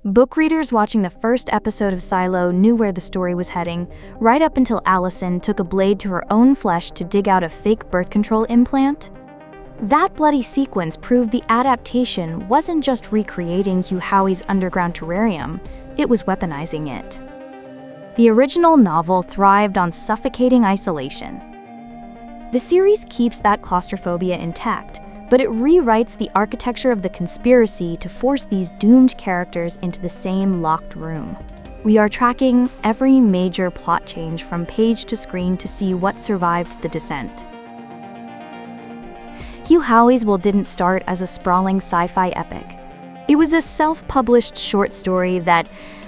Book readers watching the first episode of Silo knew where the story was heading, right up until Allison took a blade to her own flesh to dig out a fake birth control implant. That bloody sequence proved the adaptation wasn't just recreating Hugh Howey's underground terrarium, it was weaponizing it. The original novel thrived on suffocating isolation. The series keeps that claustrophobia intact, but it rewrites the architecture of the conspiracy to force these doomed characters into the same locked room. We are tracking every major plot change from page to screen to see what survived the descent. Hugh Howey's Will didn't start as a sprawling sci-fi epic. It was a self-published short story that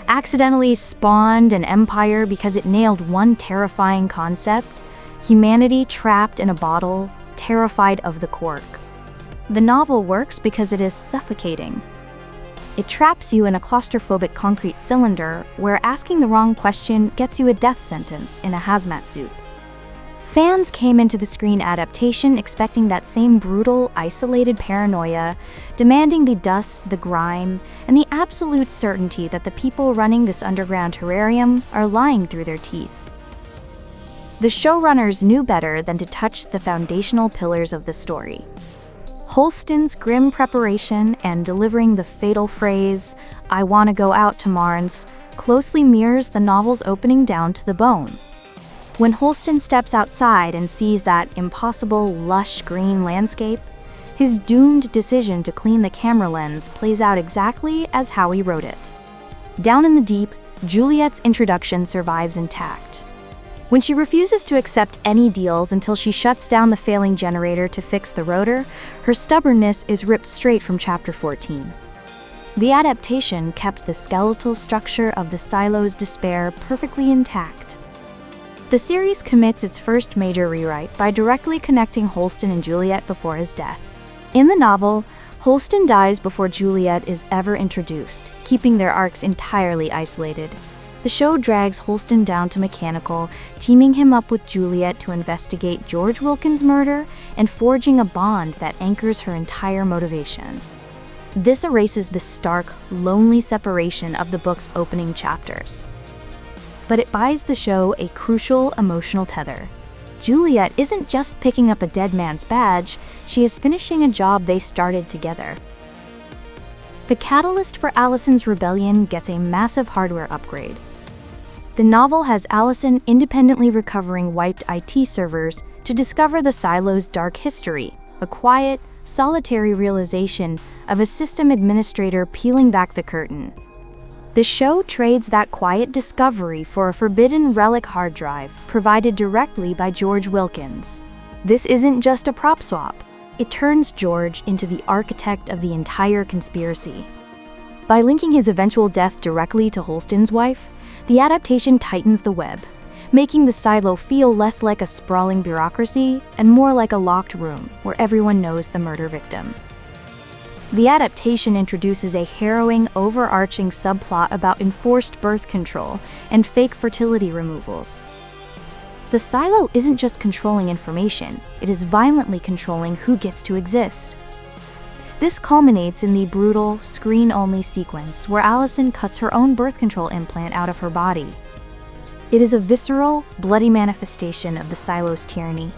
accidentally spawned an empire because it nailed one terrifying concept: humanity trapped in a bottle, terrified of the cork. The novel works because it is suffocating. It traps you in a claustrophobic concrete cylinder where asking the wrong question gets you a death sentence in a hazmat suit. Fans came into the screen adaptation expecting that same brutal, isolated paranoia, demanding the dust, the grime, and the absolute certainty that the people running this underground terrarium are lying through their teeth. The showrunners knew better than to touch the foundational pillars of the story. Holston's grim preparation and delivering the fatal phrase, "I wanna go out to Marnes," closely mirrors the novel's opening down to the bone. When Holston steps outside and sees that impossible, lush green landscape, his doomed decision to clean the camera lens plays out exactly as Howey wrote it. Down in the deep, Juliette's introduction survives intact. When she refuses to accept any deals until she shuts down the failing generator to fix the rotor, her stubbornness is ripped straight from Chapter 14. The adaptation kept the skeletal structure of the Silo's despair perfectly intact. The series commits its first major rewrite by directly connecting Holston and Juliette before his death. In the novel, Holston dies before Juliette is ever introduced, keeping their arcs entirely isolated. The show drags Holston down to mechanical, teaming him up with Juliette to investigate George Wilkins' murder and forging a bond that anchors her entire motivation. This erases the stark, lonely separation of the book's opening chapters. But it buys the show a crucial emotional tether. Juliette isn't just picking up a dead man's badge, she is finishing a job they started together. The catalyst for Allison's rebellion gets a massive hardware upgrade. The novel has Allison independently recovering wiped IT servers to discover the Silo's dark history, a quiet, solitary realization of a system administrator peeling back the curtain. The show trades that quiet discovery for a forbidden Relic hard drive provided directly by George Wilkins. This isn't just a prop swap. It turns George into the architect of the entire conspiracy. By linking his eventual death directly to Holston's wife, the adaptation tightens the web, making the Silo feel less like a sprawling bureaucracy and more like a locked room where everyone knows the murder victim. The adaptation introduces a harrowing, overarching subplot about enforced birth control and fake fertility removals. The Silo isn't just controlling information, it is violently controlling who gets to exist. This culminates in the brutal, screen-only sequence where Allison cuts her own birth control implant out of her body. It is a visceral, bloody manifestation of the Silo's tyranny.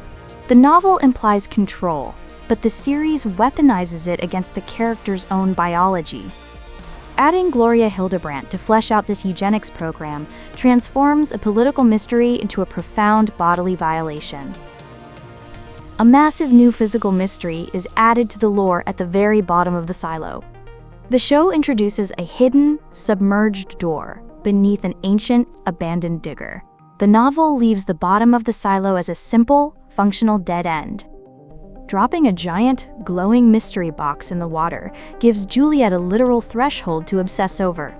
The novel implies control, but the series weaponizes it against the character's own biology. Adding Gloria Hildebrandt to flesh out this eugenics program transforms a political mystery into a profound bodily violation. A massive new physical mystery is added to the lore at the very bottom of the Silo. The show introduces a hidden, submerged door beneath an ancient, abandoned digger. The novel leaves the bottom of the Silo as a simple, functional dead end. Dropping a giant, glowing mystery box in the water gives Juliette a literal threshold to obsess over.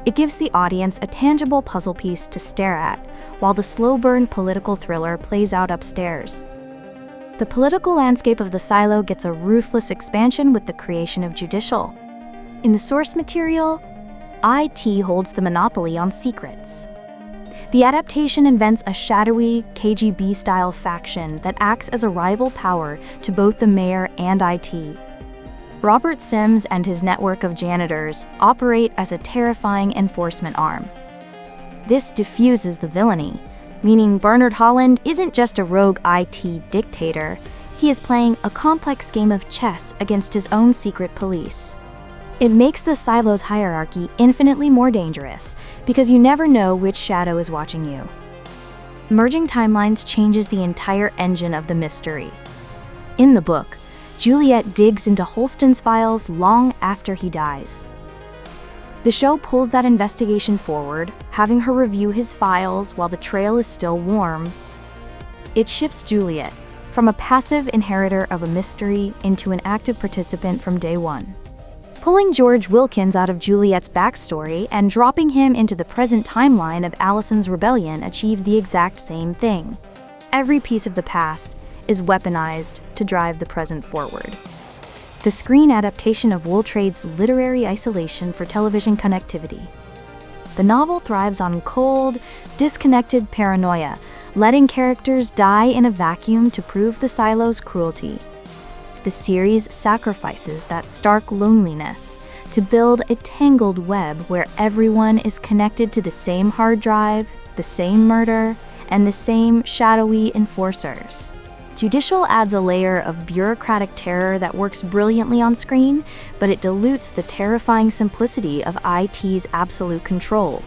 It gives the audience a tangible puzzle piece to stare at, while the slow-burn political thriller plays out upstairs. The political landscape of the Silo gets a ruthless expansion with the creation of Judicial. In the source material, IT holds the monopoly on secrets. The adaptation invents a shadowy, KGB-style faction that acts as a rival power to both the mayor and IT. Robert Sims and his network of janitors operate as a terrifying enforcement arm. This diffuses the villainy, meaning Bernard Holland isn't just a rogue IT dictator, he is playing a complex game of chess against his own secret police. It makes the silos hierarchy infinitely more dangerous, because you never know which shadow is watching you. Merging timelines changes the entire engine of the mystery. In the book, Juliette digs into Holston's files long after he dies. The show pulls that investigation forward, having her review his files while the trail is still warm. It shifts Juliette from a passive inheritor of a mystery into an active participant from day one. Pulling George Wilkins out of Juliette's backstory and dropping him into the present timeline of Allison's rebellion achieves the exact same thing. Every piece of the past is weaponized to drive the present forward. The screen adaptation of Wool trades literary isolation for television connectivity. The novel thrives on cold, disconnected paranoia, letting characters die in a vacuum to prove the silo's cruelty. The series sacrifices that stark loneliness to build a tangled web where everyone is connected to the same hard drive, the same murder, and the same shadowy enforcers. Judicial adds a layer of bureaucratic terror that works brilliantly on screen, but it dilutes the terrifying simplicity of IT's absolute control.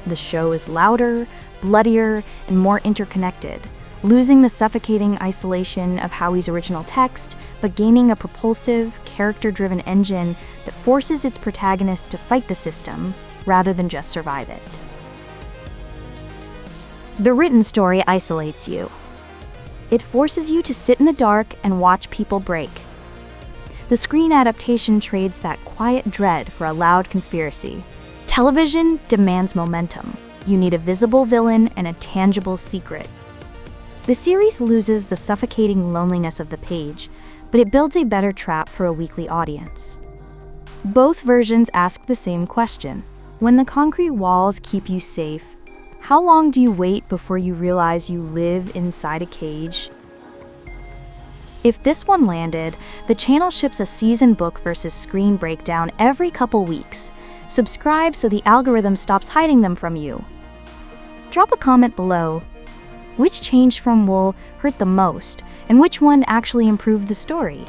The show is louder, bloodier, and more interconnected, losing the suffocating isolation of Howey's original text, but gaining a propulsive, character-driven engine that forces its protagonists to fight the system rather than just survive it. The written story isolates you. It forces you to sit in the dark and watch people break. The screen adaptation trades that quiet dread for a loud conspiracy. Television demands momentum. You need a visible villain and a tangible secret. The series loses the suffocating loneliness of the page, but it builds a better trap for a weekly audience. Both versions ask the same question. When the concrete walls keep you safe, how long do you wait before you realize you live inside a cage? If this one landed, the channel ships a season book versus screen breakdown every couple weeks. Subscribe so the algorithm stops hiding them from you. Drop a comment below. Which change from Wool hurt the most, and which one actually improved the story?